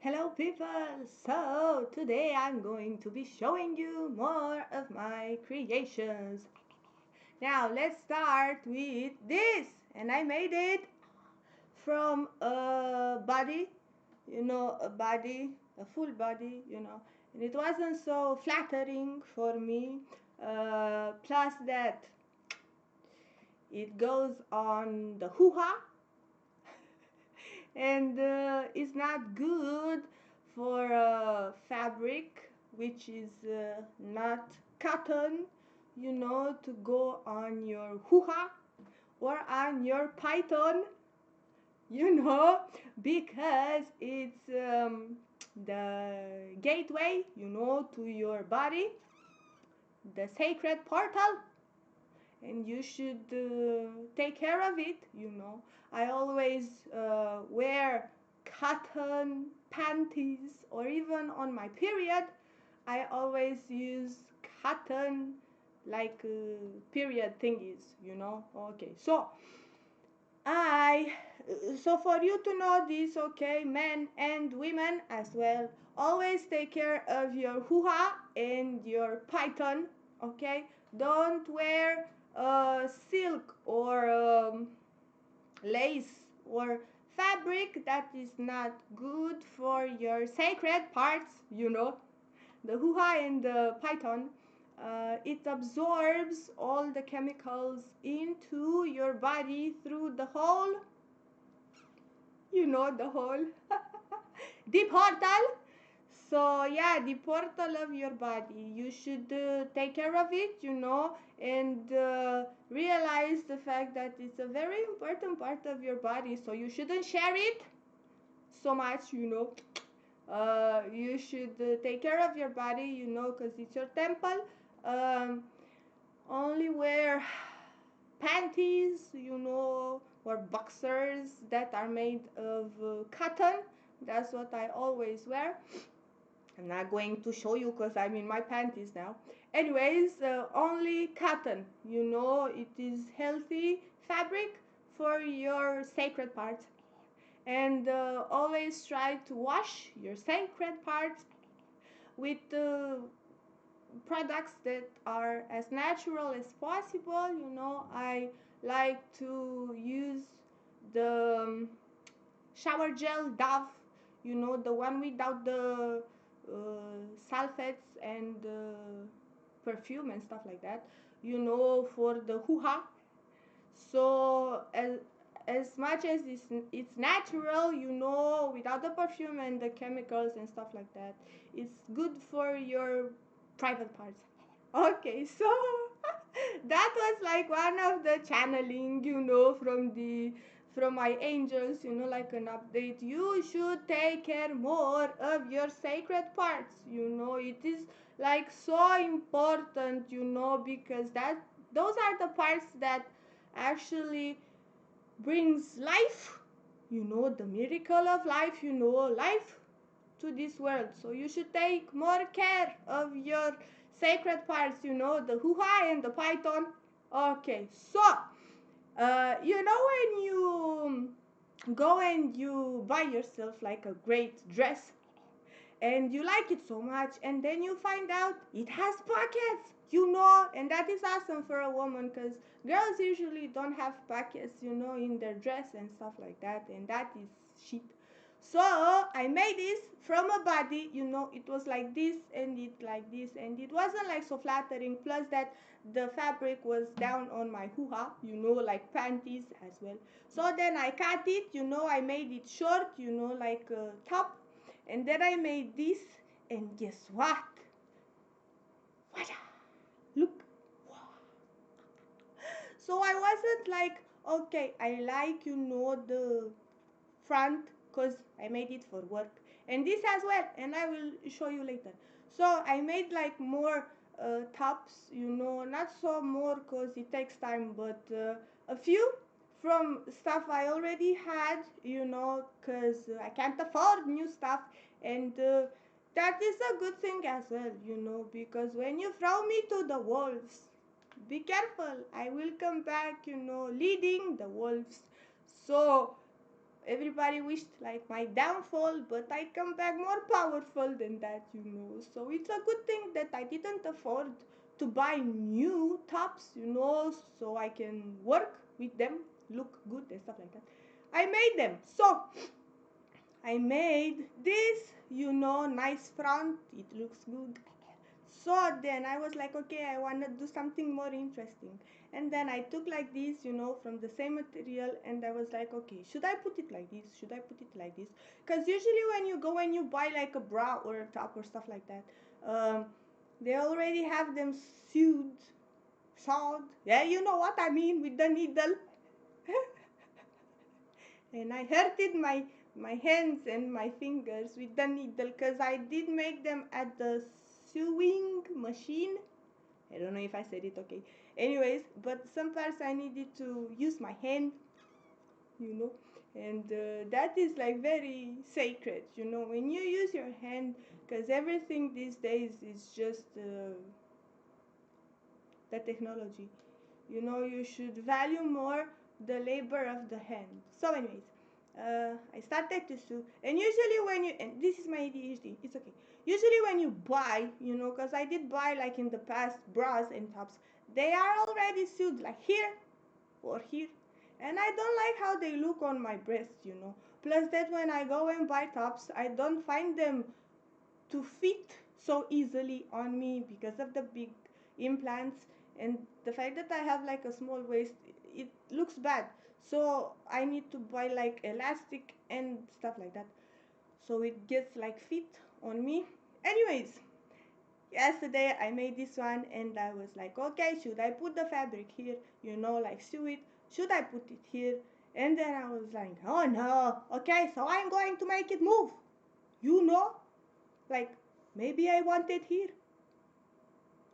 Hello people! So today I'm going to be showing you more of my creations. Now let's start with this, and I made it from a body, a full body, and it wasn't so flattering for me. Plus that it goes on the hoo-ha and it's not good for fabric which is not cotton, to go on your hoo-ha or on your python, you know, because it's the gateway, to your body, the sacred portal, and you should take care of it. I always wear cotton panties, or even on my period I always use cotton, like period thingies. Okay, I so for you to know this, okay, men and women as well, always take care of your hoo-ha and your python, okay? Don't wear silk or lace or fabric that is not good for your sacred parts. The hoo-ha and the python, it absorbs all the chemicals into your body through the hole, the hole, the portal. So yeah, the portal of your body, you should take care of it, and realize the fact that it's a very important part of your body, so you shouldn't share it so much. You should take care of your body, because it's your temple. um, Only wear panties, or boxers that are made of cotton. That's what I always wear. I'm not going to show you because I'm in my panties now. Anyways, only cotton. It is healthy fabric for your sacred parts. And always try to wash your sacred parts with products that are as natural as possible. I like to use the shower gel Dove, the one without the sulfates and perfume and stuff like that, for the hoo-ha. So as much as it's natural, without the perfume and the chemicals and stuff like that, it's good for your private parts. Okay, so that was like one of the channeling, from my angels, like an update. You should take care more of your sacred parts. It is like so important, because those are the parts that actually brings life, the miracle of life to this world. So you should take more care of your sacred parts, the hoo-ha and the python. Okay, so when you go and you buy yourself like a great dress and you like it so much, and then you find out it has pockets, and that is awesome for a woman, because girls usually don't have pockets, in their dress and stuff like that, and that is shit. So I made this from a body, it was like this and it like this, and it wasn't like so flattering, plus that the fabric was down on my hoo-ha, like panties as well. So then I cut it, I made it short, like a top, and then I made this, and guess what? Voila! Look! So I wasn't like, okay, I like, the front, because I made it for work, and this as well, and I will show you later. So I made like more tops, not so more because it takes time, but a few from stuff I already had, because I can't afford new stuff, and that is a good thing as well, because when you throw me to the wolves, be careful, I will come back, leading the wolves. So everybody wished like my downfall, but I come back more powerful than that, so it's a good thing that I didn't afford to buy new tops, so I can work with them, look good and stuff like that. I made them. So I made this, nice front, it looks good. So then I was like, okay, I want to do something more interesting. And then I took like this, from the same material, and I was like, okay, should I put it like this? Should I put it like this? Because usually when you go and you buy like a bra or a top or stuff like that, they already have them sewed. Yeah, you know what I mean, with the needle. And I hurted my hands and my fingers with the needle because I did make them at the sewing machine. I don't know if I said it okay. Anyways, but some parts I needed to use my hand, you know, and that is like very sacred, when you use your hand, because everything these days is just the technology. You should value more the labor of the hand. So, anyways, I started to sew, and usually when you, and this is my ADHD, it's okay. Usually when you buy, because I did buy like in the past bras and tops, they are already sewed like here or here, and I don't like how they look on my breast. Plus that when I go and buy tops, I don't find them to fit so easily on me because of the big implants and the fact that I have like a small waist. It looks bad, so I need to buy like elastic and stuff like that so it gets like fit on me. Anyways, yesterday I made this one and I was like, okay, should I put the fabric here, like sew it, should I put it here? And then I was like, oh no, okay, so I'm going to make it move, you know like, maybe I want it here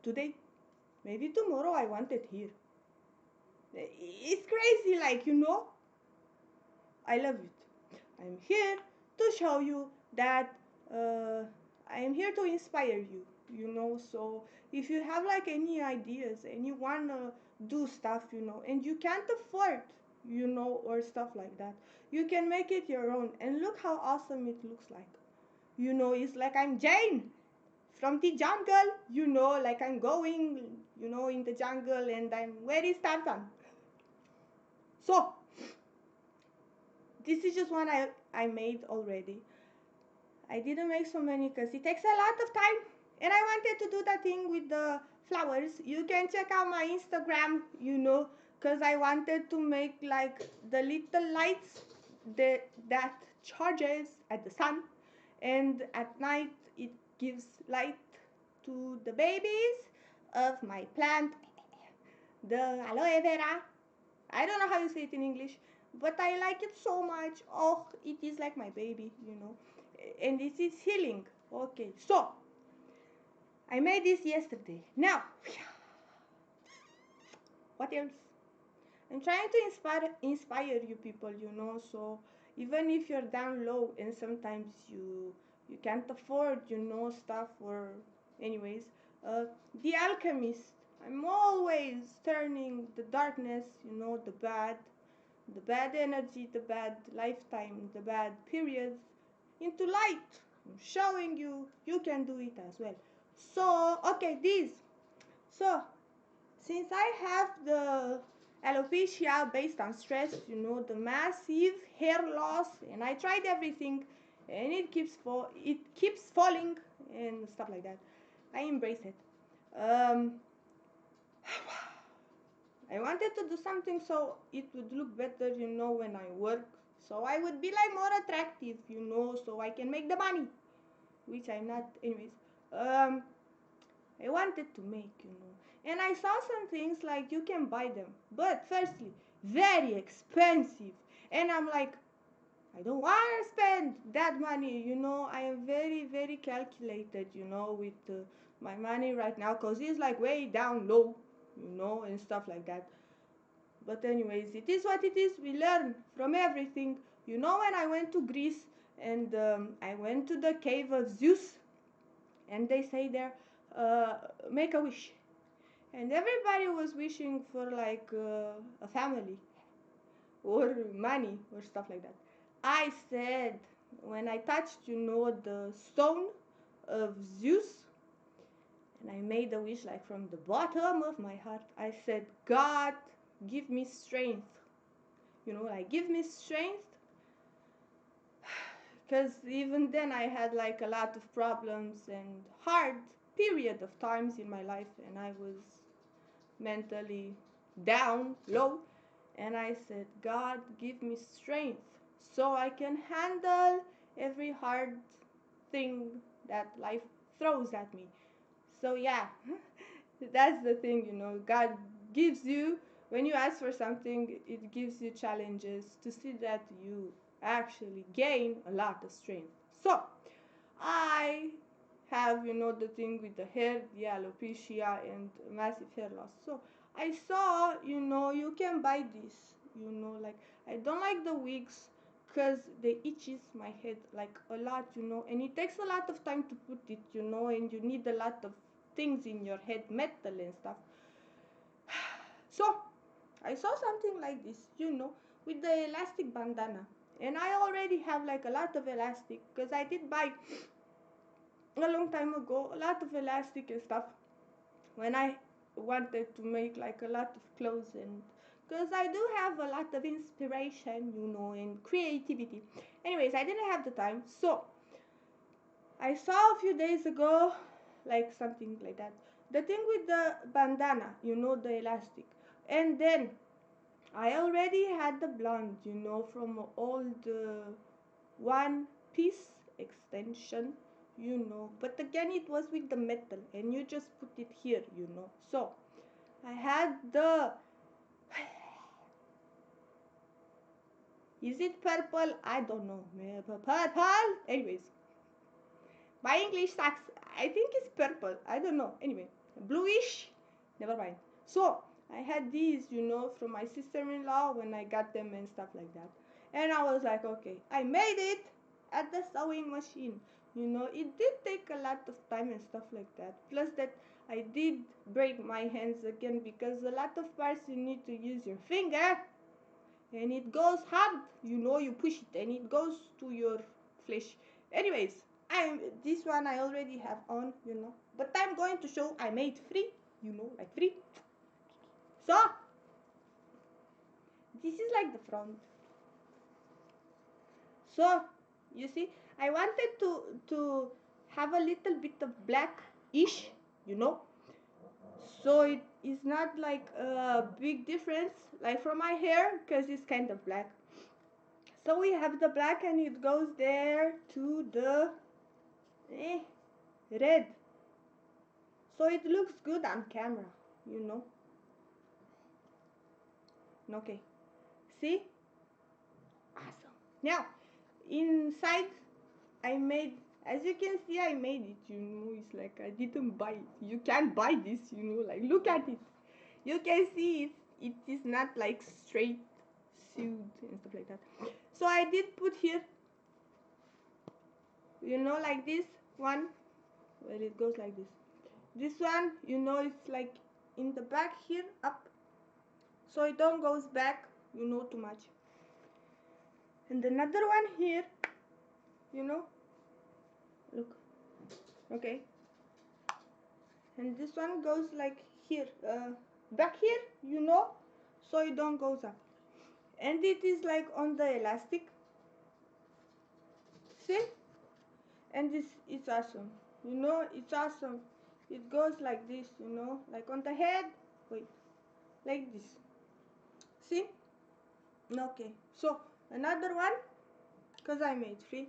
today, maybe tomorrow I want it here. It's crazy, like, I love it. I'm here to show you that I am here to inspire you, so if you have like any ideas and you want to do stuff, and you can't afford, or stuff like that, you can make it your own and look how awesome it looks like. It's like I'm Jane from the jungle, like I'm going, in the jungle and I'm very Tarzan. So, this is just one I made already. I didn't make so many because it takes a lot of time. And I wanted to do that thing with the flowers. You can check out my Instagram, because I wanted to make like the little lights that charges at the sun. And at night it gives light to the babies of my plant, the aloe vera. I don't know how you say it in English, but I like it so much. Oh, it is like my baby. And this is healing. Okay, so I made this yesterday. Now, what else? I'm trying to inspire you people, so even if you're down low and sometimes you can't afford, stuff, or anyways, the alchemist. I'm always turning the darkness, the bad energy, the bad lifetime, the bad periods into light. I'm showing you can do it as well. So, okay, this. So, since I have the alopecia based on stress, the massive hair loss, and I tried everything, and it keeps falling and stuff like that. I embrace it. Um, I wanted to do something so it would look better, when I work. So I would be like more attractive, so I can make the money, which I'm not, anyways. Um, I wanted to make, And I saw some things like you can buy them, but firstly, very expensive. And I'm like, I don't want to spend that money, I am very, very calculated, with my money right now, because it's like way down low, and stuff like that. But anyways, it is what it is. We learn from everything. When I went to Greece and I went to the cave of Zeus, and they say there, make a wish. And everybody was wishing for like a family or money or stuff like that. I said, when I touched, the stone of Zeus, and I made a wish like from the bottom of my heart, I said, God, give me strength. Like, give me strength, because even then I had like a lot of problems and hard period of times in my life, and I was mentally down, low, and I said, God, give me strength so I can handle every hard thing that life throws at me. So, yeah, that's the thing, God gives you, when you ask for something, it gives you challenges to see that you actually gain a lot of strength. So, I have, the thing with the hair, the alopecia, and massive hair loss. So I saw, you can buy this, like, I don't like the wigs because they itches my head like a lot, and it takes a lot of time to put it, and you need a lot of things in your head, metal and stuff. So I saw something like this, with the elastic bandana. And I already have like a lot of elastic because I did buy a long time ago a lot of elastic and stuff when I wanted to make like a lot of clothes, and because I do have a lot of inspiration, and creativity. Anyways, I didn't have the time, so I saw a few days ago like something like that. The thing with the bandana, the elastic. And then I already had the blonde, from old one piece extension, but again it was with the metal and you just put it here, so I had the is it purple? I don't know, purple. Anyways, my English sucks. I think it's purple, I don't know. Anyway, bluish, never mind. So I had these, from my sister-in-law when I got them and stuff like that, and I was like, okay, I made it at the sewing machine. It did take a lot of time and stuff like that, plus that I did break my hands again because a lot of parts you need to use your finger and it goes hard, you push it and it goes to your flesh. Anyways, this one I already have on, but I'm going to show I made free, like free. So this is like the front. So you see, I wanted to have a little bit of black-ish, so it is not like a big difference like from my hair because it's kind of black. So we have the black and it goes there to the red, so it looks good on camera, okay, see, awesome. Now inside I made, as you can see, I made it, it's like I didn't buy it. You can't buy this, like look at it. You can see it is not like straight sewed and stuff like that. So I did put here, like this one, where it goes like this. This one, it's like in the back here, up, so it don't goes back, too much. And another one here, look, okay. And this one goes like here, back here, so it don't goes up. And it is like on the elastic, see? And this, it's awesome, it's awesome. It goes like this, like on the head, wait, like this, see? Okay, so another one, because I made three.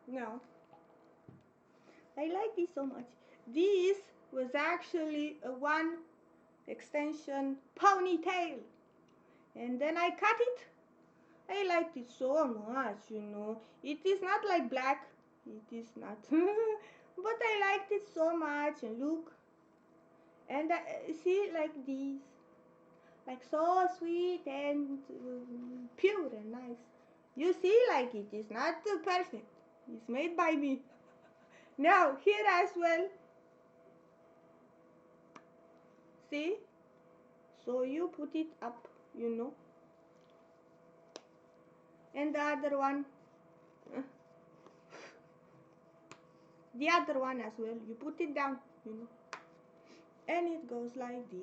Now, I like this so much. This was actually a one extension ponytail, and then I cut it. I liked it so much, It is not like black, it is not, but I liked it so much. And look, and see, like these, like so sweet and pure and nice. You see, like it is not perfect. It's made by me. Now here as well. See, so you put it up, And uh, the other one as well. You put it down, you know, and it goes like this.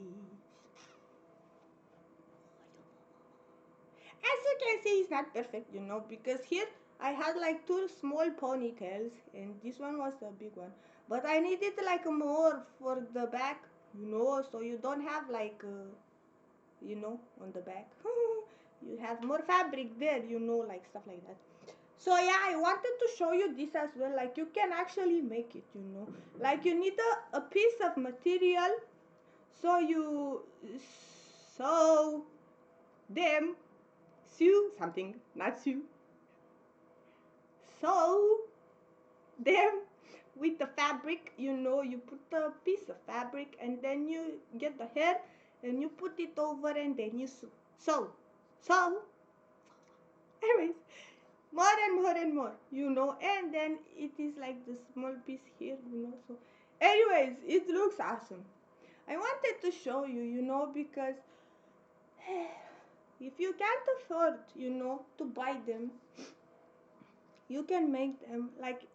As you can see, it's not perfect, you know, because here I had like two small ponytails and this one was the big one. But I needed like more for the back, you know, so you don't have like, you know, on the back. You have more fabric there, you know, like stuff like that. So yeah, I wanted to show you this as well. Like you can actually make it, you know. Like you need a piece of material, so you sew them, sew something, not sew, sew them with the fabric, you know. You put a piece of fabric and then you get the hair and you put it over and then you sew. Anyways, more and more and more, you know, and then it is like the small piece here, you know. So anyways, it looks awesome. I wanted to show you, you know, because if you can't afford, you know, to buy them, you can make them like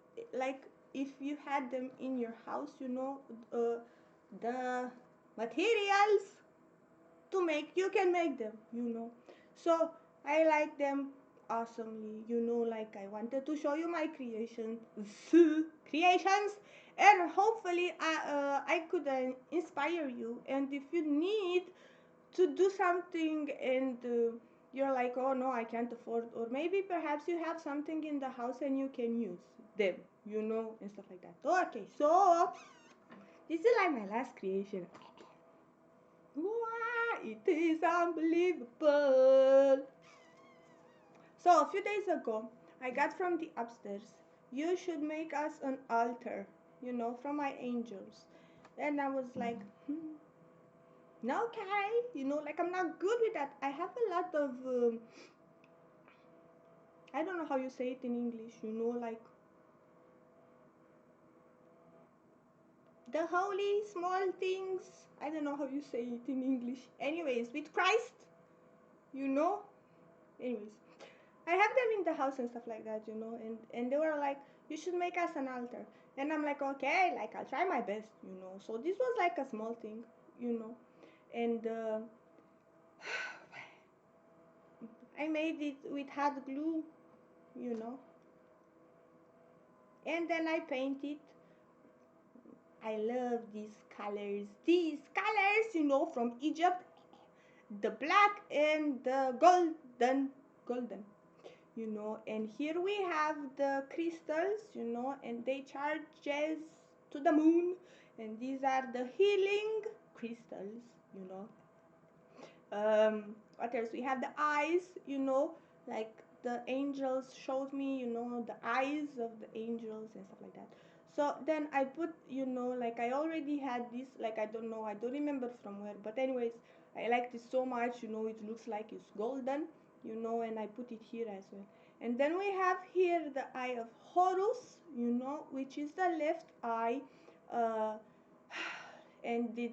if you had them in your house, you know, the materials to make, you can make them, you know. So I like them awesomely, you know. Like I wanted to show you my creations, and hopefully I could inspire you. And if you need to do something and you're like, oh no, I can't afford, or maybe perhaps you have something in the house and you can use them, you know, and stuff like that. Okay, so this is like my last creation. Wow, it is unbelievable. So a few days ago, I got from the upstairs, you should make us an altar, you know, from my angels. And I was like, no, okay, you know, like I'm not good with that. I have a lot of, I don't know how you say it in English, you know, like the holy small things. I don't know how you say it in English. Anyways, with Christ, you know. Anyways, I have them in the house and stuff like that, you know, and they were like, you should make us an altar. And I'm like, okay, like I'll try my best, you know. So this was like a small thing, you know, and I made it with hot glue, you know, and then I painted. I love these colors, you know, from Egypt, the black and the golden, you know. And here we have the crystals, you know, and they charges to the moon, and these are the healing crystals, you know. What else? We have the eyes, you know, like the angels showed me, you know, the eyes of the angels and stuff like that. So then I put, you know, like I already had this, like I don't know, I don't remember from where, but anyways, I liked it so much, you know. It looks like it's golden, you know, and I put it here as well. And then we have here the eye of Horus, you know, which is the left eye, uh, and is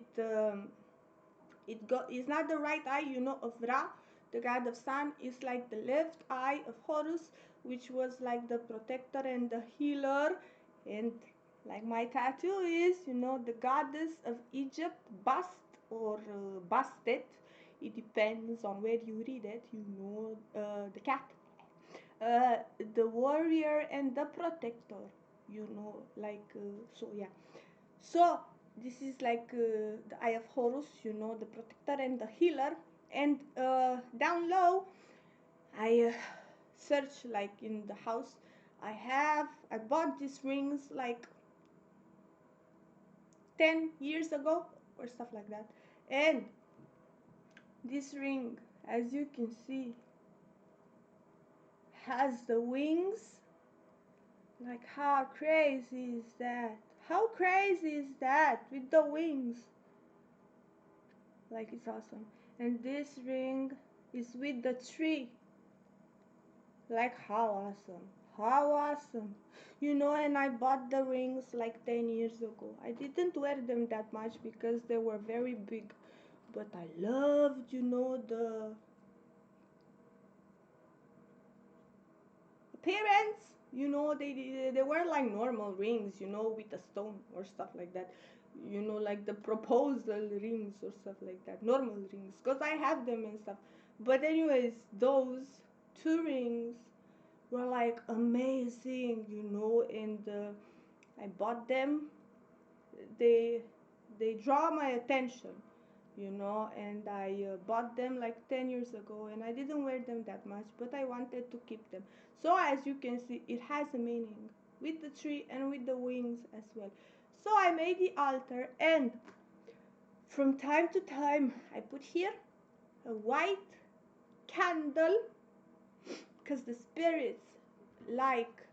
not the right eye, you know, of Ra, the god of sun. Is like the left eye of Horus, which was like the protector and the healer. And like my tattoo is, you know, the goddess of Egypt, Bast or Bastet. It depends on where you read it, you know, the cat. The warrior and the protector, you know, like, so yeah. So this is like the eye of Horus, you know, the protector and the healer. And down low, I search like in the house. I bought these rings like 10 years ago or stuff like that. And this ring, as you can see, has the wings. Like, how crazy is that? How crazy is that with the wings? Like, it's awesome. And this ring is with the tree. Like, how awesome. How awesome. You know, and I bought the rings like 10 years ago. I didn't wear them that much because they were very big. But I loved, you know, parents, they weren't like normal rings, with a stone or stuff like that. Like the proposal rings or stuff like that, normal rings, because I have them and stuff. But anyways, those two rings were like amazing, and I bought them. They they draw my attention, and I bought them like 10 years ago, and I didn't wear them that much, but I wanted to keep them. So as you can see, it has a meaning with the tree and with the wings as well. So I made the altar, and from time to time I put here a white candle, because the spirits like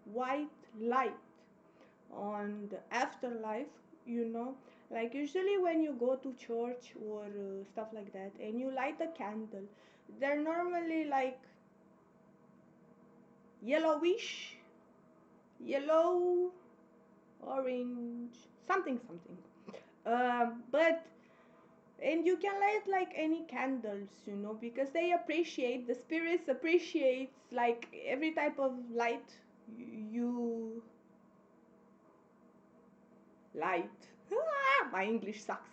white light on the afterlife, you know. Like usually when you go to church or stuff like that and you light a candle, they're normally like yellowish, yellow, orange, something, something. But and you can light like any candles, because they appreciate, the spirits appreciates like every type of light you light. My English sucks.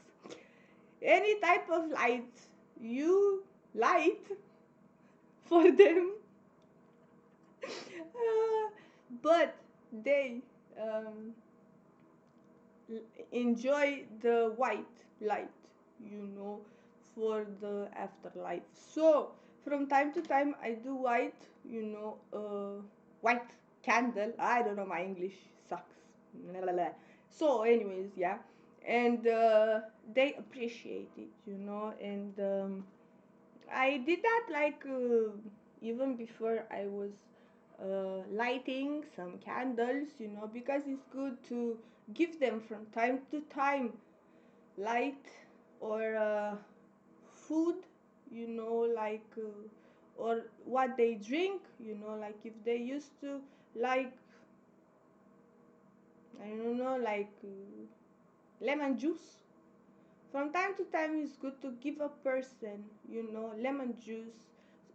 Any type of light you light for them. But they um, enjoy the white light, you know, for the afterlife. So from time to time I do white, white candle. I don't know, my English sucks. So anyways, yeah, and they appreciate it, and I did that like even before I was lighting some candles, because it's good to give them from time to time light or food, like or what they drink, like if they used to like, I don't know, like lemon juice. From time to time, it's good to give a person, lemon juice,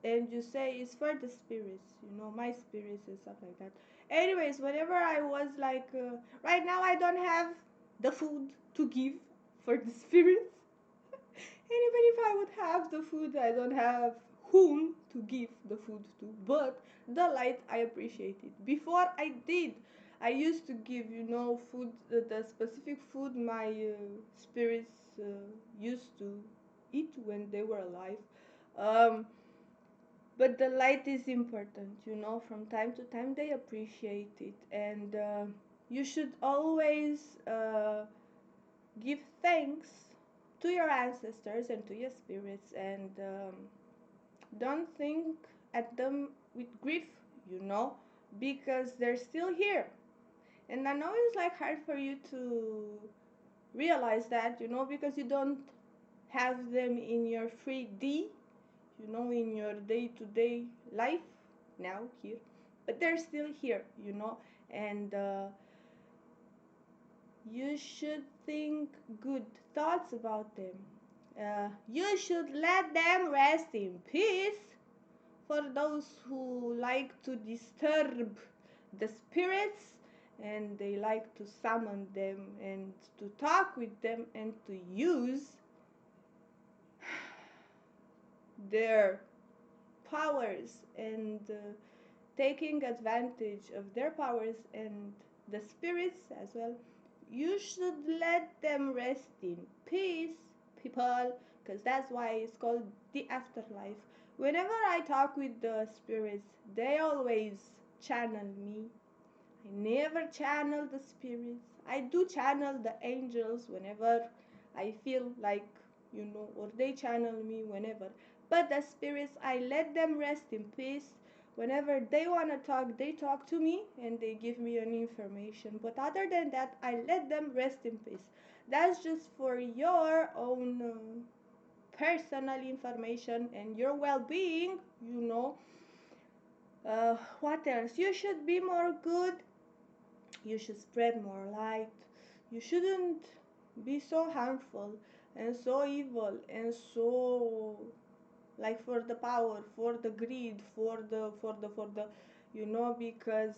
and you say it's for the spirits, my spirits and stuff like that. Anyways, whenever I was like, right now I don't have the food to give for the spirits. And even if I would have the food, I don't have whom to give the food to. But the light, I appreciate it. Before I did, I used to give, food, the specific food my spirits used to eat when they were alive. Um, but the light is important, from time to time they appreciate it. And you should always give thanks to your ancestors and to your spirits, and don't think at them with grief, because they're still here. And I know it's like hard for you to realize that, because you don't have them in your 3D, in your day-to-day life now here, but they're still here, and you should think good thoughts about them. You should let them rest in peace. For those who like to disturb the spirits and they like to summon them and to talk with them and to use their powers and taking advantage of their powers and the spirits as well, you should let them rest in peace, people, because that's why it's called the afterlife. Whenever I talk with the spirits, they always channel me. I never channel the spirits. I do channel the angels whenever I feel like, or they channel me whenever. But the spirits, I let them rest in peace. Whenever they want to talk, they talk to me and they give me an information. But other than that, I let them rest in peace. That's just for your own personal information and your well-being, what else? You should be more good. You should spread more light. You shouldn't be so harmful and so evil and so like for the power, for the greed, for the because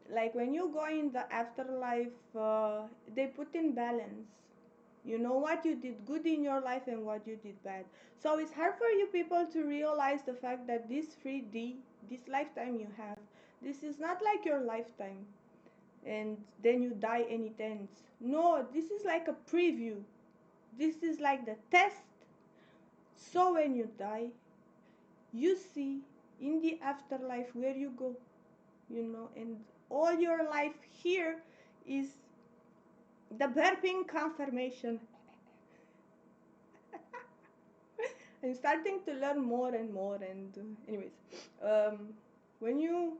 like when you go in the afterlife, they put in balance, what you did good in your life and what you did bad. So it's hard for you people to realize the fact that this 3D, this lifetime you have, this is not like your lifetime and then you die and it ends. No, this is like a preview. This is like the test. So when you die, you see in the afterlife where you go, and all your life here is the burping confirmation. I'm starting to learn more and more, and anyways, um, when you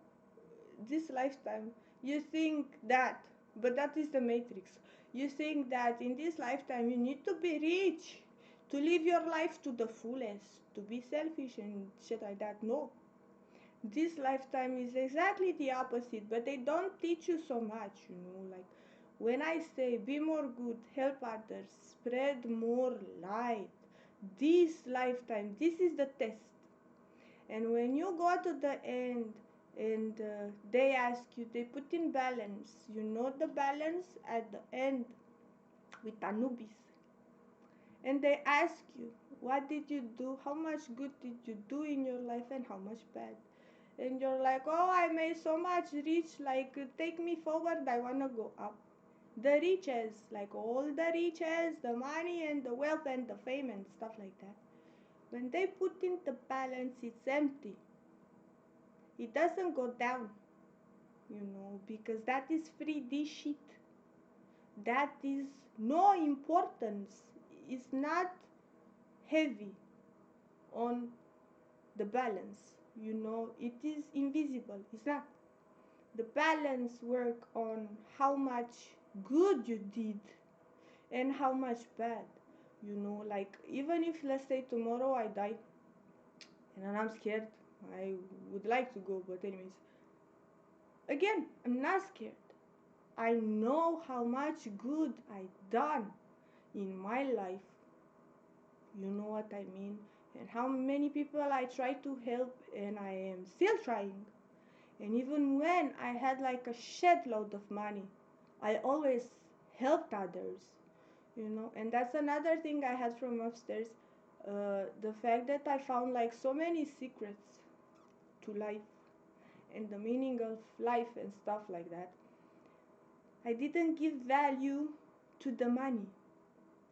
this lifetime, you think that, but that is the matrix. You think that in this lifetime you need to be rich to live your life to the fullest, to be selfish and shit like that. No, this lifetime is exactly the opposite, but they don't teach you so much, like when I say be more good, help others, spread more light, this lifetime, this is the test. And when you go to the end and they ask you, they put in balance, the balance at the end with Anubis, and they ask you, what did you do, how much good did you do in your life and how much bad. And you're like, oh, I made so much rich, like take me forward, I want to go up. The riches, like all the riches, the money and the wealth and the fame and stuff like that, when they put in the balance, it's empty. It doesn't go down, because that is 3D shit. That is no importance. It's not heavy on the balance, it is invisible. It's not. The balance work on how much good you did and how much bad, like even if let's say tomorrow I die and I'm scared, I would like to go, but anyways, again, I'm not scared. I know how much good I done in my life. You know what I mean? And how many people I try to help and I am still trying. And even when I had like a shed load of money, I always helped others, And that's another thing I had from upstairs. The fact that I found like so many secrets to life and the meaning of life and stuff like that. I didn't give value to the money,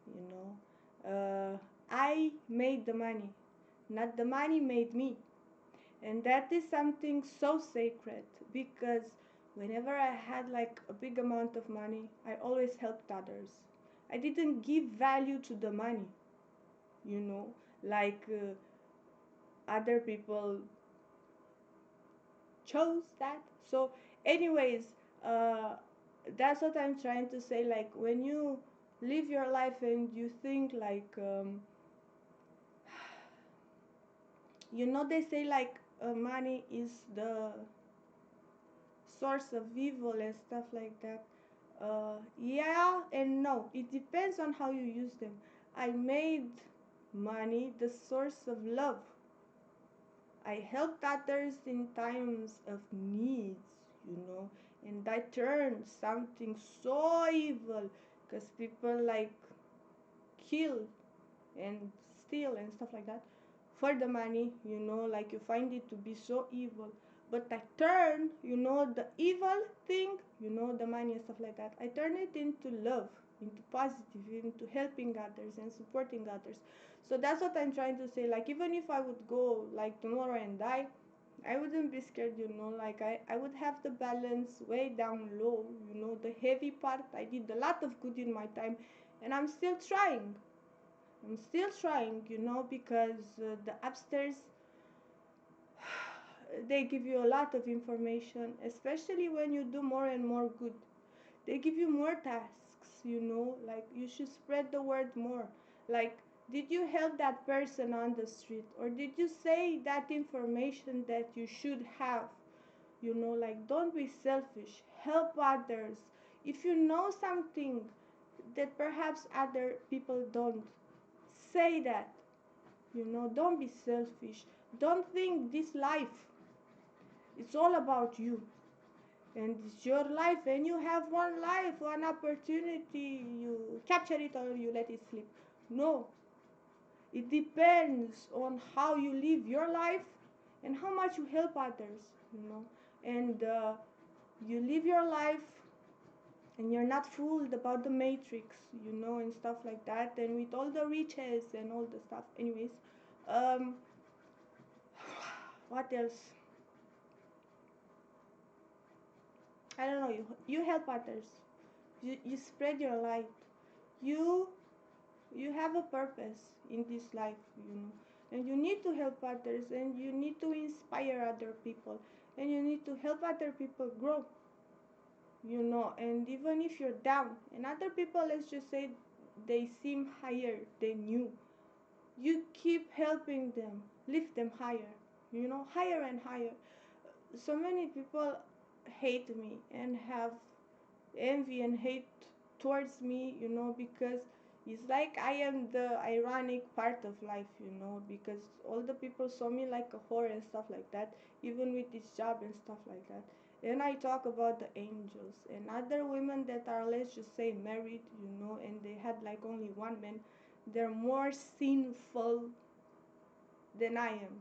you know. I made the money, not the money made me. And that is something so sacred because whenever I had like a big amount of money, I always helped others. I didn't give value to the money, you know, like other people chose that. So, anyways, uh, that's what I'm trying to say. Like when you live your life and you think like they say like money is the source of evil and stuff like that. Yeah and no, it depends on how you use them. I made money the source of love. I helped others in times of needs, and I turned something so evil because people like kill and steal and stuff like that for the money, like you find it to be so evil. But I turn, the evil thing, the money and stuff like that, I turn it into love, into positive, into helping others and supporting others. So that's what I'm trying to say. Like even if I would go like tomorrow and die, I wouldn't be scared, like I would have the balance way down low, the heavy part. I did a lot of good in my time and I'm still trying. I'm still trying, because the upstairs they give you a lot of information, especially when you do more and more good. They give you more tasks, like you should spread the word more. Like, did you help that person on the street, or did you say that information that you should have? Like, don't be selfish, help others. If you know something that perhaps other people don't, say that. Don't be selfish. Don't think this life, it's all about you. And it's your life, and you have one life, one opportunity. You capture it or you let it slip. No, it depends on how you live your life and how much you help others. And you live your life and you're not fooled about the matrix, and stuff like that, and with all the riches and all the stuff. Anyways, um, what else? I don't know. You help others. You spread your light. You you have a purpose in this life, and you need to help others, and you need to inspire other people, and you need to help other people grow. And even if you're down and other people, let's just say, they seem higher than you keep helping them, lift them higher and higher. So many people hate me and have envy and hate towards me, because it's like I am the ironic part of life, because all the people saw me like a whore and stuff like that, even with this job and stuff like that. And I talk about the angels and other women that are, let's just say, married, and they had like only one man. They're more sinful than I am.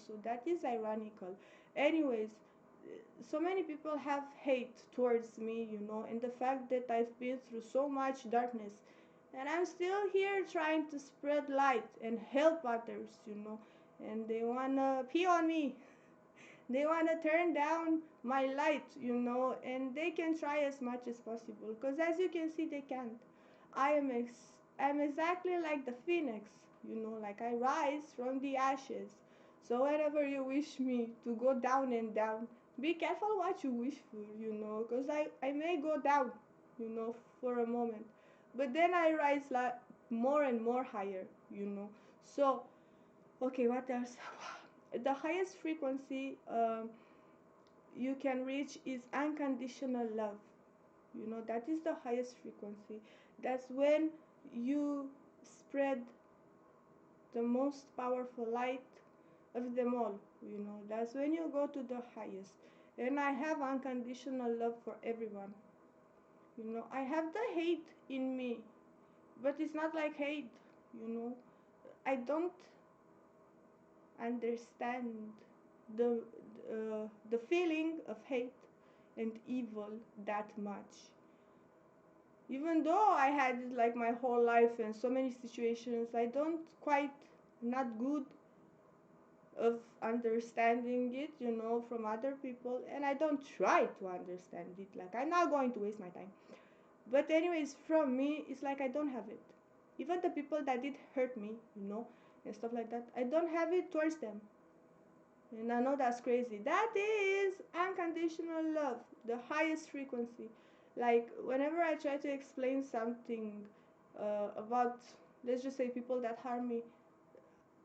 So that is ironical. Anyways, so many people have hate towards me, and the fact that I've been through so much darkness and I'm still here trying to spread light and help others, and they wanna pee on me. They wanna turn down my light, and they can try as much as possible because, as you can see, they can't. I'm exactly like the phoenix, like I rise from the ashes. So whenever you wish me to go down and down, be careful what you wish for, because I may go down, for a moment, but then I rise like more and more higher. So, okay, what else? The highest frequency you can reach is unconditional love. That is the highest frequency. That's when you spread the most powerful light of them all. That's when you go to the highest. And I have unconditional love for everyone. I have the hate in me, but it's not like hate. I don't understand the the feeling of hate and evil that much. Even though I had it like my whole life and so many situations, I don't quite not good of understanding it, from other people, and I don't try to understand it. Like, I'm not going to waste my time. But anyways, from me, it's like I don't have it. Even the people that did hurt me, and stuff like that, I don't have it towards them. And I know that's crazy. That is unconditional love, the highest frequency. Like, whenever I try to explain something about, let's just say, people that harm me,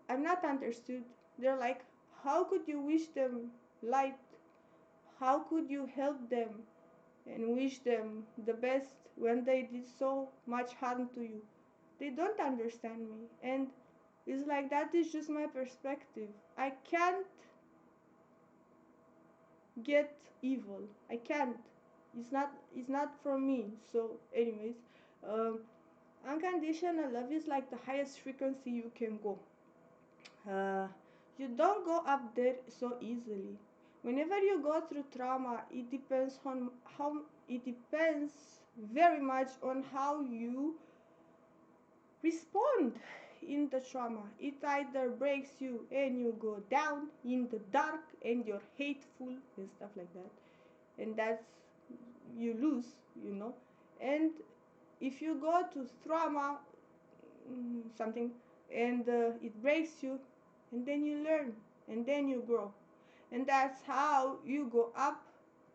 I'm not understood. They're like, how could you wish them light? How could you help them and wish them the best when they did so much harm to you? They don't understand me. And it's like, that is just my perspective. I can't get evil. I can't. It's not from me. So anyways, um, unconditional love is like the highest frequency you can go. uh, you don't go up there so easily. Whenever you go through trauma, it depends very much on how you respond in the trauma. It either breaks you and you go down in the dark and you're hateful and stuff like that, and that's, you lose. And if you go to trauma, something, and it breaks you, and then you learn, and then you grow, and that's how you go up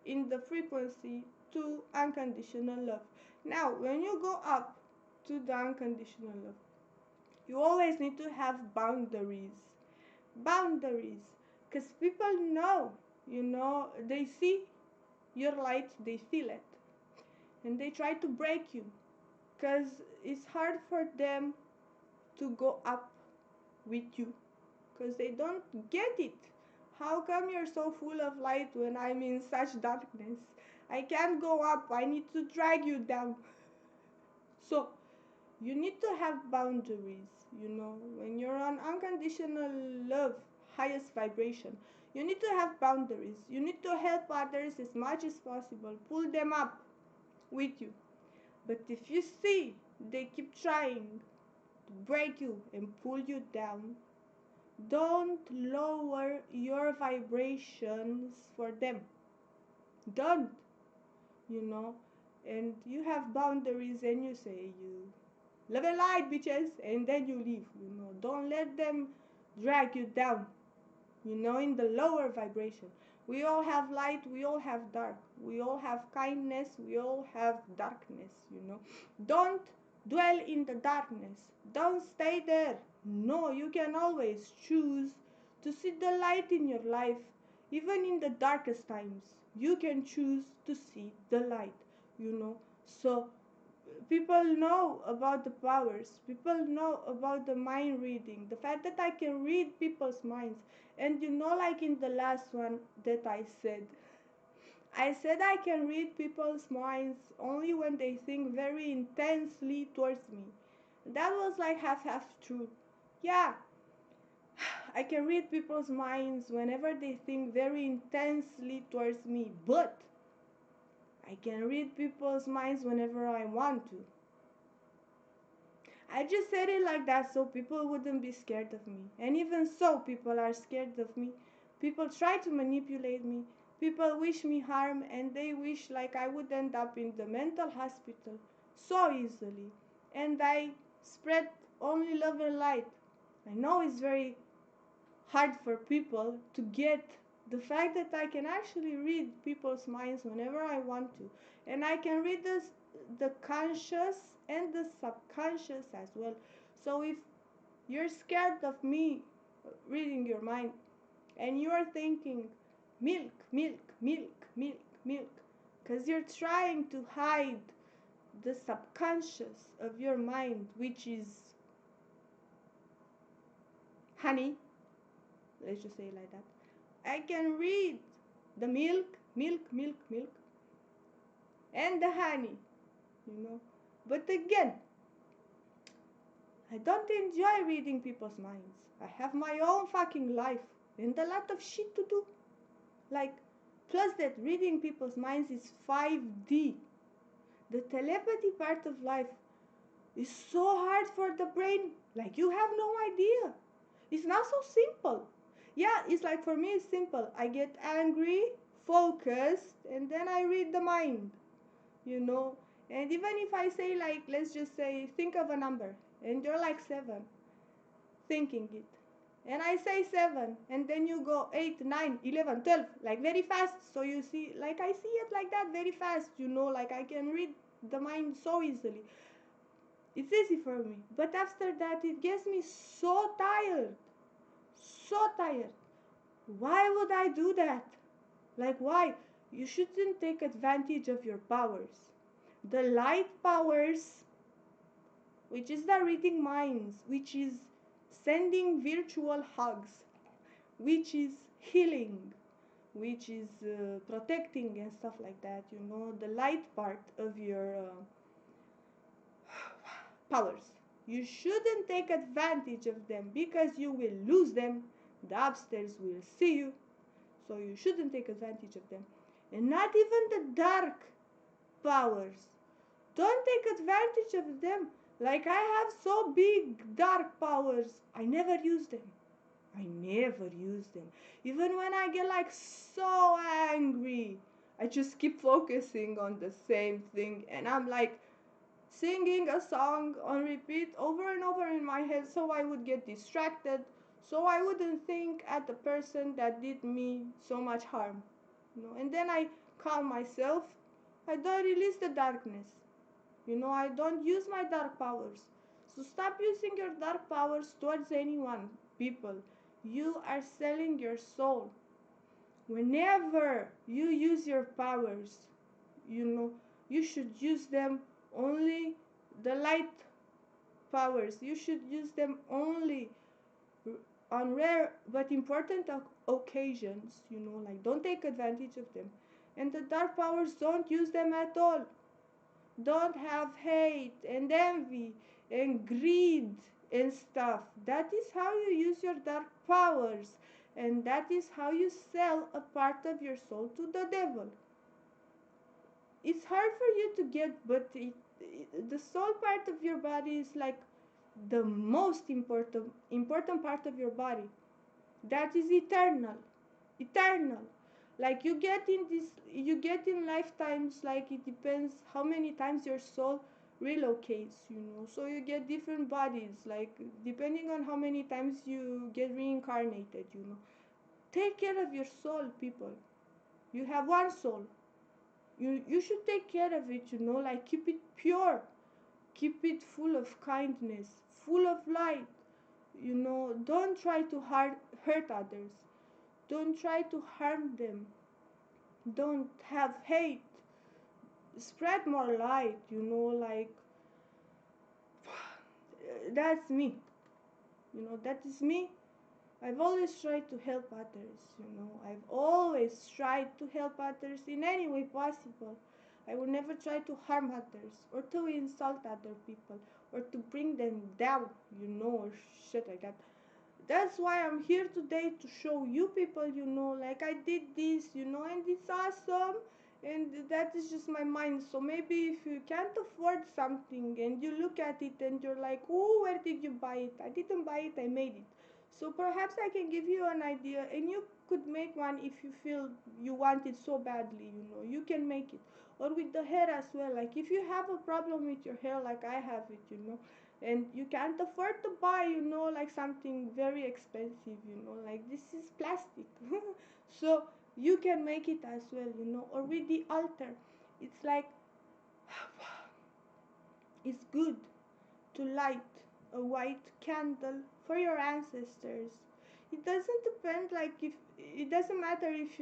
in the frequency to unconditional love. Now, when you go up to the unconditional love, you always need to have boundaries, because people know, they see your light, they feel it, and they try to break you, because it's hard for them to go up with you, because they don't get it. How come you're so full of light when I'm in such darkness? I can't go up, I need to drag you down. So, you need to have boundaries, when you're on unconditional love, highest vibration. You need to have boundaries. You need to help others as much as possible, pull them up with you. But if you see they keep trying to break you and pull you down, don't lower your vibrations for them. Don't, you know. And you have boundaries and you say, you love and light, bitches, and then you leave, Don't let them drag you down, in the lower vibration. We all have light, we all have dark, we all have kindness, we all have darkness. Don't dwell in the darkness, don't stay there. No, you can always choose to see the light in your life. Even in the darkest times, you can choose to see the light, so people know about the powers, people know about the mind reading, the fact that I can read people's minds. And like in the last one that I said I can read people's minds only when they think very intensely towards me. That was like half true. Yeah, I can read people's minds whenever they think very intensely towards me, but I can read people's minds whenever I want to. I just said it like that so people wouldn't be scared of me. And even so, people are scared of me. People try to manipulate me. People wish me harm, and they wish like I would end up in the mental hospital so easily. And I spread only love and light. I know it's very hard for people to get the fact that I can actually read people's minds whenever I want to. And I can read the conscious and the subconscious as well. So if you're scared of me reading your mind and you are thinking milk, milk, milk, milk, milk, because you're trying to hide the subconscious of your mind, which is honey, let's just say it like that. I can read the milk, milk, milk, milk, and the honey. But again, I don't enjoy reading people's minds. I have my own fucking life and a lot of shit to do. Like, plus that reading people's minds is 5D. The telepathy part of life is so hard for the brain. Like, you have no idea. It's not so simple. Yeah, it's like for me, it's simple. I get angry, focused, and then I read the mind, you know. And even if I say, like, let's just say, think of a number, and you're like 7, thinking it. And I say 7, and then you go 8, 9, 11, 12, like very fast. So you see, like I see it like that very fast, like I can read the mind so easily. It's easy for me. But after that, it gets me so tired. So tired. Why would I do that? Like, why? You shouldn't take advantage of your powers. The light powers, which is the reading minds, which is sending virtual hugs, which is healing, which is protecting and stuff like that, the light part of your powers. You shouldn't take advantage of them because you will lose them. The upstairs will see you, so you shouldn't take advantage of them. And not even the dark powers. Don't take advantage of them. Like, I have so big dark powers, I never use them. I never use them. Even when I get like so angry, I just keep focusing on the same thing, and I'm like singing a song on repeat over and over in my head so I would get distracted, so I wouldn't think at the person that did me so much harm. And then I calm myself. I don't release the darkness. I don't use my dark powers. So stop using your dark powers towards anyone, people. You are selling your soul. Whenever you use your powers, you should use them only the light powers. You should use them only on rare but important occasions, like don't take advantage of them. And the dark powers don't use them at all. Don't have hate and envy and greed and stuff. That is how you use your dark powers, and that is how you sell a part of your soul to the devil. It's hard for you to get, but the soul part of your body is like the most important part of your body. That is eternal. Like you get in lifetimes, like it depends how many times your soul relocates, so you get different bodies, like depending on how many times you get reincarnated. Take care of your soul, people. You have one soul. You should take care of it, like keep it pure, keep it full of kindness, full of light. Don't try to hurt others. Don't try to harm them. Don't have hate. Spread more light, like that's me. That is me. I've always tried to help others, I've always tried to help others in any way possible. I would never try to harm others or to insult other people or to bring them down, or shit like that. That's why I'm here today, to show you people, like I did this, and it's awesome. And that is just my mind. So maybe if you can't afford something and you look at it and you're like, oh, where did you buy it? I didn't buy it, I made it. So perhaps I can give you an idea, and you could make one if you feel you want it so badly, you can make it. Or with the hair as well, like if you have a problem with your hair like I have it, and you can't afford to buy, like something very expensive, like this is plastic. So you can make it as well, or with the altar. It's like it's good to light a white candle for your ancestors. It doesn't depend, like if it doesn't matter if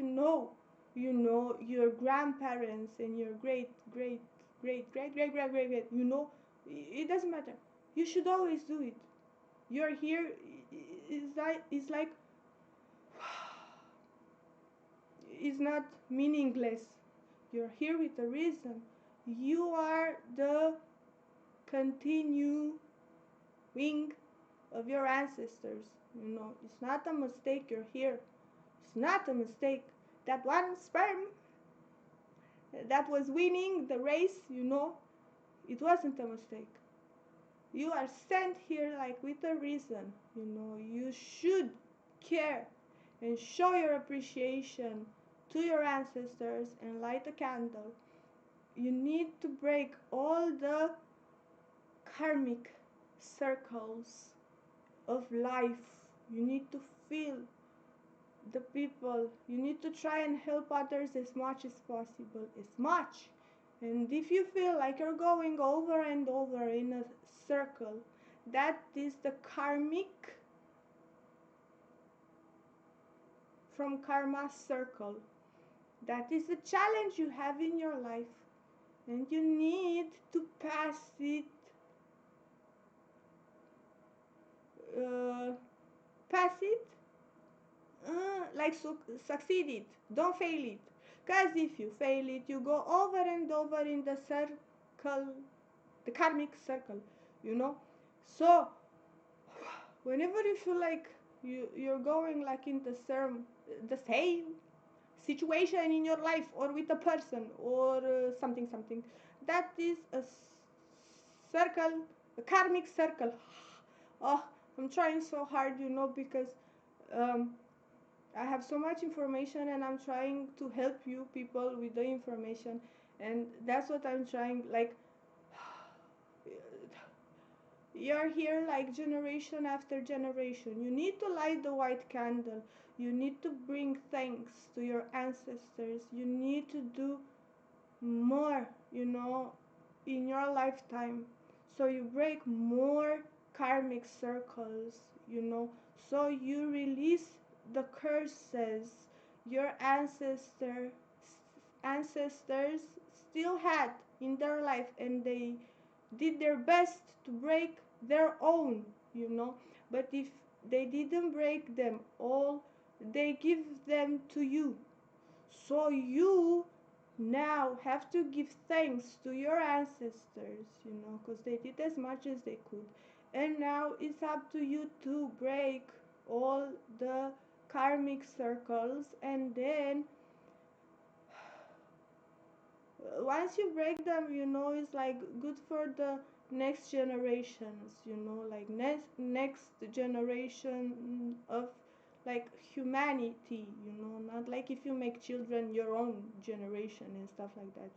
your grandparents and your great great great great great great great great, it doesn't matter. You should always do it. You're here. Is like it's not meaningless. You're here with a reason. You are the continuing of your ancestors. It's not a mistake you're here. It's not a mistake. That one sperm that was winning the race, it wasn't a mistake. You are sent here like with a reason. You should care and show your appreciation to your ancestors and light a candle. You need to break all the karmic circles of life. You need to feel the people. You need to try and help others as much as possible. As much. And if you feel like you're going over and over in a circle, that is the karmic from karma circle. That is the challenge you have in your life. And you need to pass it. Pass it, like succeed it. Don't fail it. Because if you fail it, you go over and over in the circle, the karmic circle, So, whenever you feel like you're going like in the same situation in your life, or with a person, or something, that is a circle, a karmic circle. Oh, I'm trying so hard, because um, I have so much information, and I'm trying to help you people with the information, and that's what I'm trying. Like, you're here like generation after generation. You need to light the white candle. You need to bring thanks to your ancestors. You need to do more, in your lifetime. So you break more karmic circles, So you release the curses your ancestors still had in their life, and they did their best to break their own, But if They didn't break them all, they give them to you. So you now have to give thanks to your ancestors, because they did as much as they could. And now it's up to you to break all the karmic circles, and then once you break them, it's like good for the next generations, like next generation of like humanity, not like if you make children your own generation and stuff like that,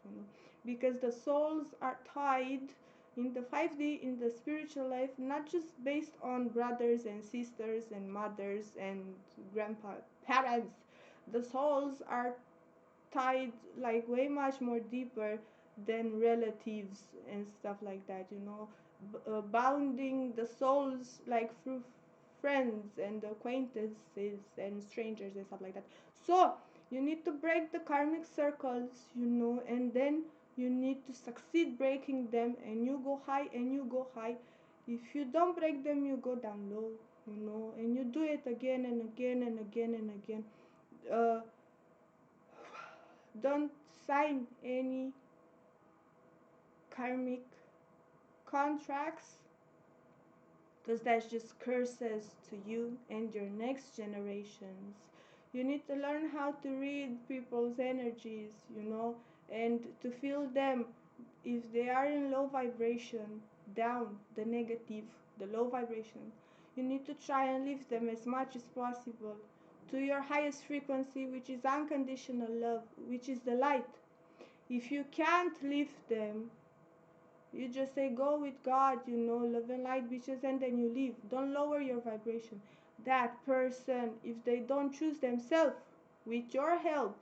because the souls are tied in the 5D, in the spiritual life, not just based on brothers and sisters and mothers and grandpa parents. The souls are tied like way much more deeper than relatives and stuff like that, bounding the souls like through friends and acquaintances and strangers and stuff like that. So you need to break the karmic circles, and then you need to succeed breaking them, and you go high and you go high. If you don't break them, you go down low, and you do it again and again and again and again. uh, don't sign any karmic contracts, because that's just curses to you and your next generations. You need to learn how to read people's energies, and to feel them if they are in low vibration, down, the negative, the low vibration. You need to try and lift them as much as possible to your highest frequency, which is unconditional love, which is the light. If you can't lift them, you just say go with God, love and light, bitches, and then you leave. Don't lower your vibration. That person, if they don't choose themselves with your help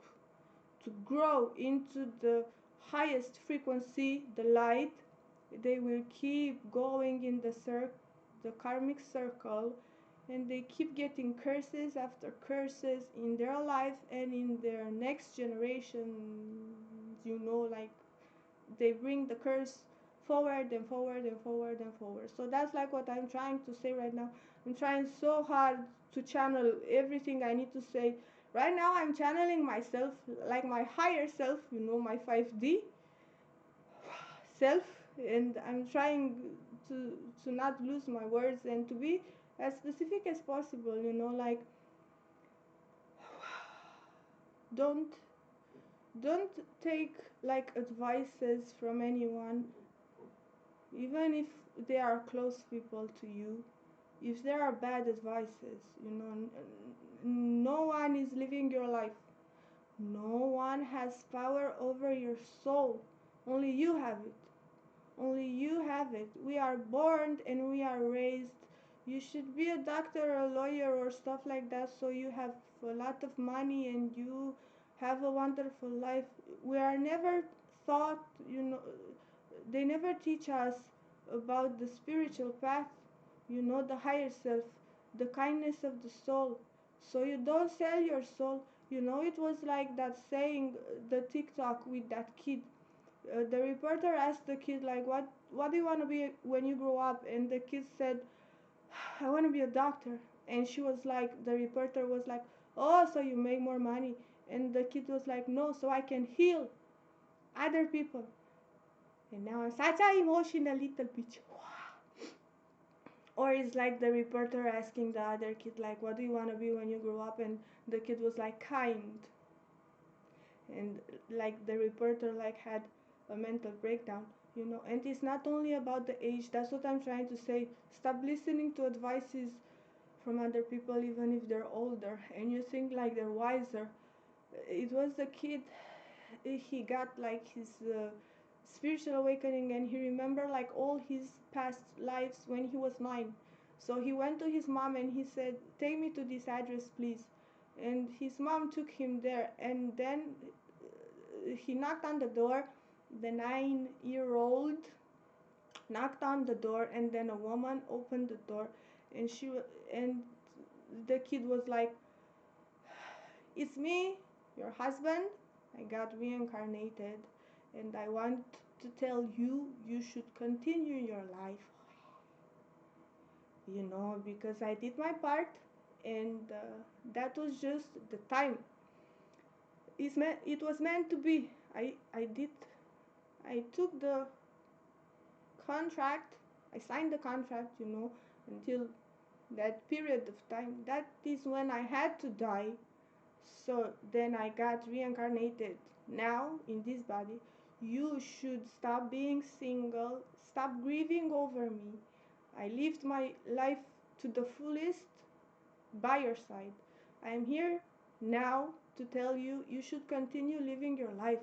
to grow into the highest frequency, the light, they will keep going in the karmic circle, and they keep getting curses after curses in their life and in their next generation, like they bring the curse forward and forward and forward and forward. So that's like what I'm trying to say right now. I'm trying so hard to channel everything I need to say. Right now I'm channeling myself, like my higher self, my 5D self, and I'm trying to to not lose my words and to be as specific as possible, like don't don't take like advices from anyone, even if they are close people to you. If there are bad advices, no one is living your life. No one has power over your soul. Only you have it. Only you have it. We are born and we are raised. You should be a doctor or a lawyer or stuff like that, so you have a lot of money and you have a wonderful life. We are never thought, they never teach us about the spiritual path, the higher self, the kindness of the soul. So you don't sell your soul. It was like that saying, the TikTok with that kid. The reporter asked the kid like, what do you want to be when you grow up? And the kid said, I want to be a doctor. And she was like, the reporter was like, oh, so you make more money? And the kid was like, no, so I can heal other people. And now I'm such an emotional little bitch. Or it's like the reporter asking the other kid like, what do you want to be when you grow up? And the kid was like, kind. And like the reporter like had a mental breakdown, and it's not only about the age. That's what I'm trying to say. Stop listening to advices from other people, even if they're older and you think like they're wiser. It was the kid, he got like his spiritual awakening, and he remembered like all his past lives when he was 9. So he went to his mom and he said, take me to this address, please. And his mom took him there, and then he knocked on the door. The 9-year-old knocked on the door, and then a woman opened the door, and and the kid was like, it's me, your husband. I got reincarnated, and I want to tell you, you should continue your life. because I did my part, and that was just the time. It was meant to be. I took the contract, I signed the contract, until that period of time. That is when I had to die. So then I got reincarnated now in this body. You should stop being single, stop grieving over me. I lived my life to the fullest by your side. I am here now to tell you you should continue living your life.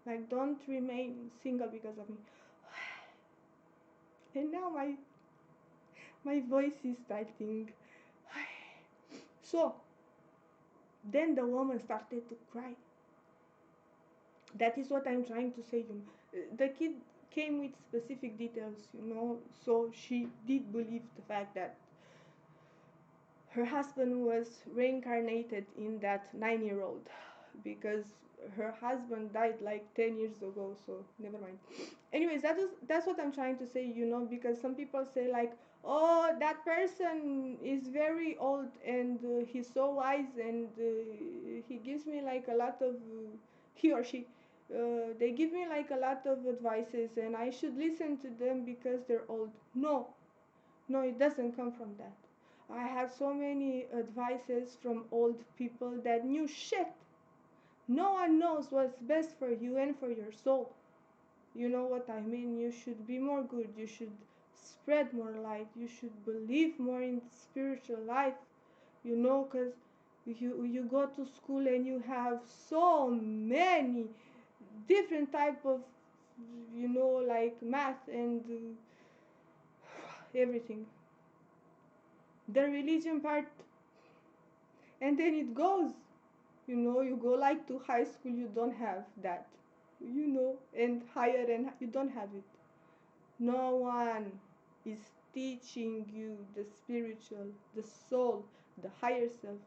Like, don't remain single because of me. And now my voice is starting. So then the woman started to cry. That is what I'm trying to say. The kid came with specific details, so she did believe the fact that her husband was reincarnated in that 9-year old, because her husband died like 10 years ago, so never mind. Anyways, that's what I'm trying to say, because some people say like, oh, that person is very old and he's so wise, and he gives me like a lot of he or she they give me like a lot of advices and I should listen to them because they're old. No, no, it doesn't come from that. I had so many advices from old people that knew shit. No one knows what's best for you and for your soul. You know what I mean? You should be more good. You should spread more light. You should believe more in spiritual life. Because you go to school and you have so many different type of, like math and everything. The religion part, and then it goes. You go like to high school, you don't have that. And higher, and you don't have it. No one is teaching you the spiritual, the soul, the higher self,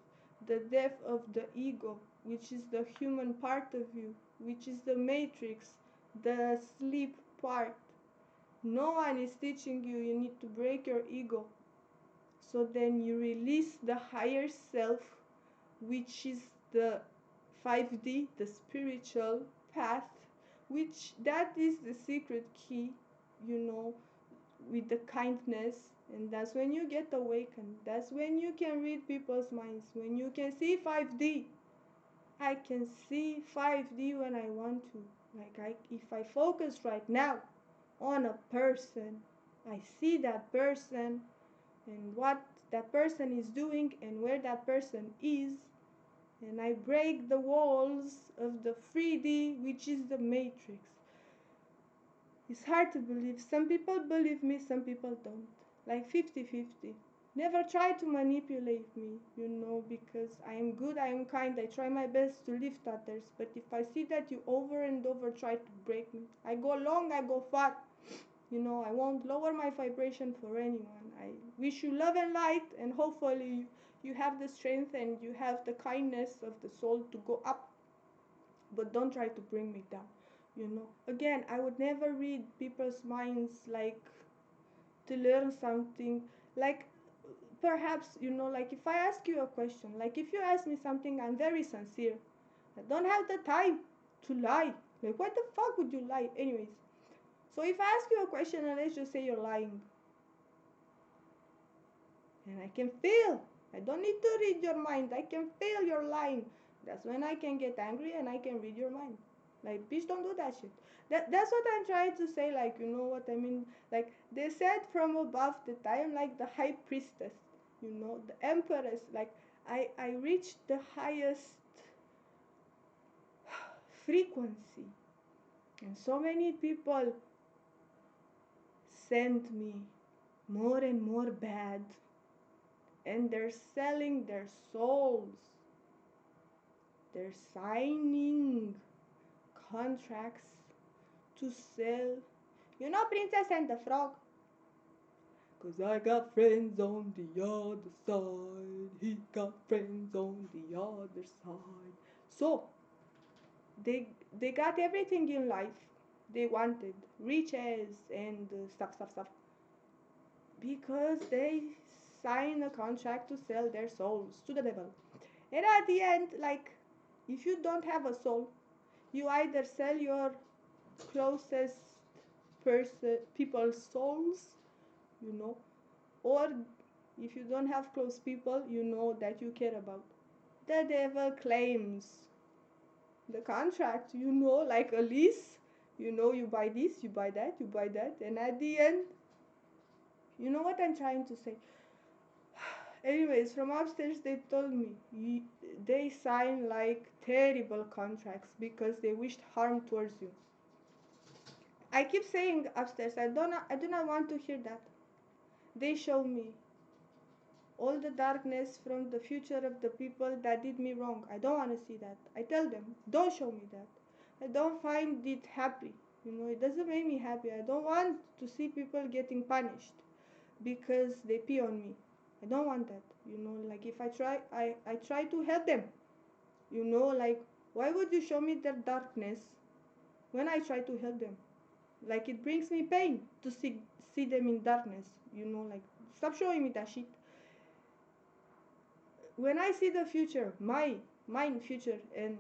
the depth of the ego, which is the human part of you, which is the matrix, the sleep part. No one is teaching you. You need to break your ego. So then you release the higher self, which is the 5D, the spiritual path, which that is the secret key, you know, with the kindness. And that's when you get awakened. That's when you can read people's minds. When you can see 5D. I can see 5D when I want to. If I focus right now on a person, I see that person and what that person is doing and where that person is, and I break the walls of the 3D, which is the matrix. It's hard to believe. Some people believe me, some people don't. Like 50-50. Never try to manipulate me, because I am good, I am kind, I try my best to lift others. But if I see that you over and over try to break me, I go long, I go far. I won't lower my vibration for anyone. I wish you love and light, and hopefully you have the strength and you have the kindness of the soul to go up. But don't try to bring me down. Again, I would never read people's minds like to learn something. Like, perhaps, like if I ask you a question, like if you ask me something, I'm very sincere. I don't have the time to lie. Like, why the fuck would you lie? Anyways, so if I ask you a question and let's just say you're lying, and I can feel, I don't need to read your mind, I can feel you're lying. That's when I can get angry and I can read your mind. Like, bitch, don't do that shit. That's what I'm trying to say. Like, you know what I mean? Like, they said from above that I am like the high priestess, the empress. Like, I reached the highest frequency. And so many people send me more and more bad. And they're selling their souls. They're signing contracts to sell. Princess and the Frog? 'Cause I got friends on the other side. He got friends on the other side. So, they got everything in life they wanted. Riches and stuff. because they sign a contract to sell their souls to the devil. And at the end, like, if you don't have a soul, you either sell your closest people's souls, you know, or if you don't have close people, you know, that you care about. The devil claims the contract, you know, like a lease. You know, you buy this, you buy that, you buy that, and at the end, you know what I'm trying to say. Anyways, from upstairs, they told me they sign like terrible contracts because they wished harm towards you. I keep saying upstairs, I do not want to hear that. They show me all the darkness from the future of the people that did me wrong. I don't want to see that. I tell them, don't show me that. I don't find it happy. You know, it doesn't make me happy. I don't want to see people getting punished because they pee on me. I don't want that. You know, like if I try to help them. You know, like why would you show me their darkness when I try to help them? Like it brings me pain to see them in darkness. You know, like stop showing me that shit. When I see the future, mine future and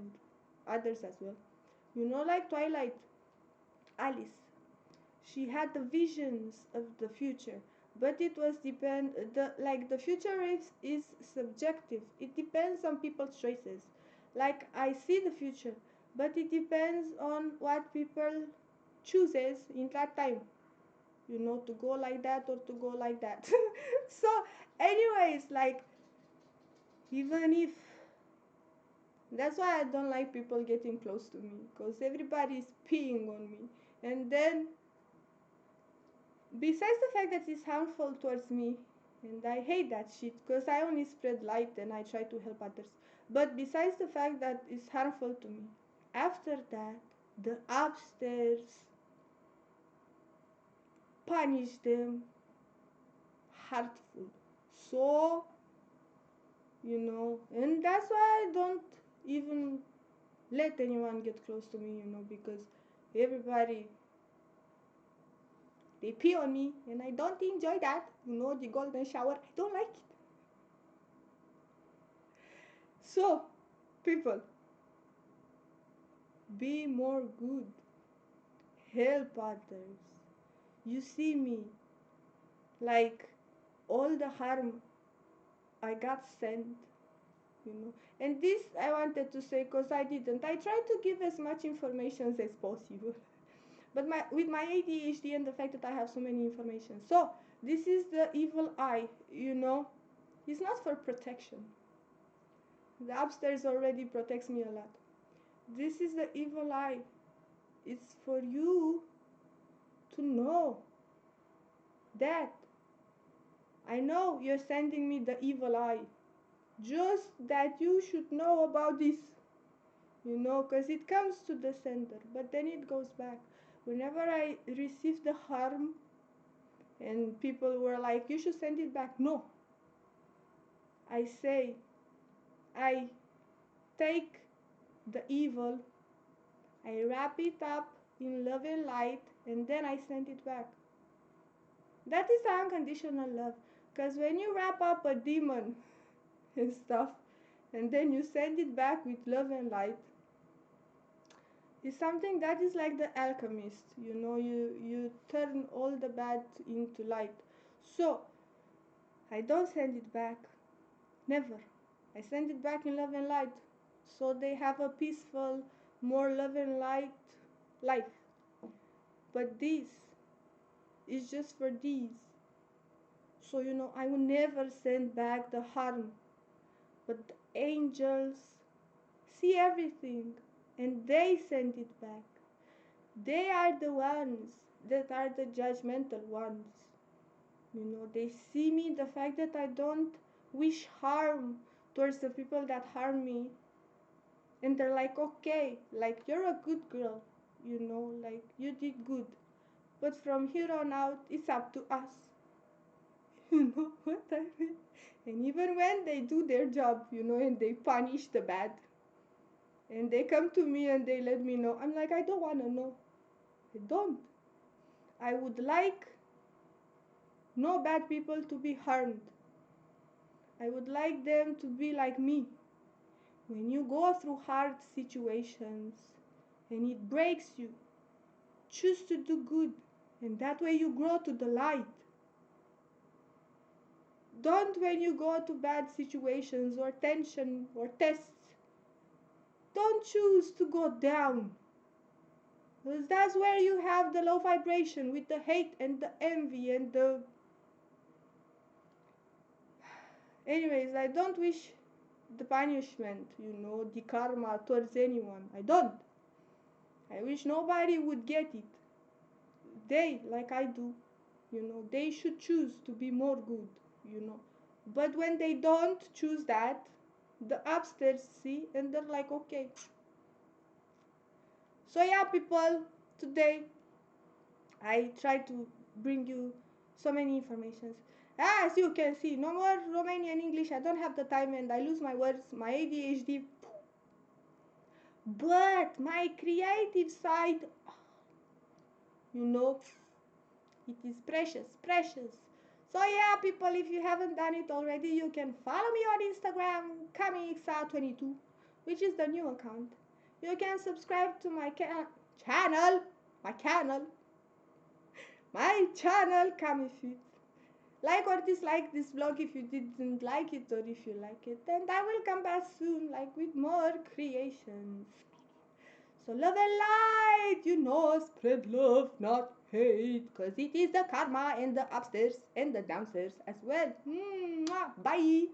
others as well. You know, like Twilight, Alice, she had the visions of the future, but it was the future is subjective. It depends on people's choices. Like I see the future, but it depends on what people chooses in that time. You know, to go like that or to go like that. So, anyways, like even if that's why I don't like people getting close to me because everybody is peeing on me. And then, besides the fact that it's harmful towards me, and I hate that shit because I only spread light and I try to help others. But besides the fact that it's harmful to me, after that, the upstairs punish them heartful. So, you know, and that's why I don't even let anyone get close to me, you know, because everybody they pee on me and I don't enjoy that. You know, the golden shower, I don't like it. So, people, be more good, help others. You see me, like all the harm I got sent, you know. And this I wanted to say because I didn't. I tried to give as much information as possible. But with my ADHD and the fact that I have so many information. So, this is the evil eye, you know. It's not for protection. The upstairs already protects me a lot. This is the evil eye. It's for you to know that I know you're sending me the evil eye. Just that you should know about this, you know, because it comes to the center, but then it goes back. Whenever I receive the harm and people were like, you should send it back. No. I say, I take the evil, I wrap it up in love and light, and then I send it back. That is unconditional love. Because when you wrap up a demon and stuff, and then you send it back with love and light, it's something that is like the alchemist. You know, you turn all the bad into light. So, I don't send it back. Never. I send it back in love and light. So they have a peaceful, more love and light life. But this is just for these. So, you know, I will never send back the harm. But the angels see everything and they send it back. They are the ones that are the judgmental ones. You know, they see me, the fact that I don't wish harm towards the people that harm me. And they're like, okay, like you're a good girl, you know, like you did good. But from here on out, it's up to us. You know what I mean? And even when they do their job, you know, and they punish the bad, and they come to me and they let me know, I'm like, I don't want to know. I don't. I would like no bad people to be harmed. I would like them to be like me. When you go through hard situations and it breaks you, choose to do good, and that way you grow to the light. Don't, when you go to bad situations or tension or tests, don't choose to go down. Because that's where you have the low vibration with the hate and the envy and the. Anyways, I don't wish the punishment, the karma towards anyone. I don't. I wish nobody would get it. They, like I do, they should choose to be more good, you know. But when they don't choose that, the upstairs see and they're like, okay. So, yeah, people, today I try to bring you so many informations. As you can see, no more Romanian English. I don't have the time and I lose my words, my ADHD. But my creative side, you know, it is precious, precious. So yeah, people, if you haven't done it already, you can follow me on Instagram, camixa22, which is the new account. You can subscribe to my channel, my channel, camifit. Like or dislike this vlog if you didn't like it, or if you like it, and I will come back soon, like with more creations. So love and light, spread love, not hate, cause it is the karma and the upstairs and the downstairs as well. Bye.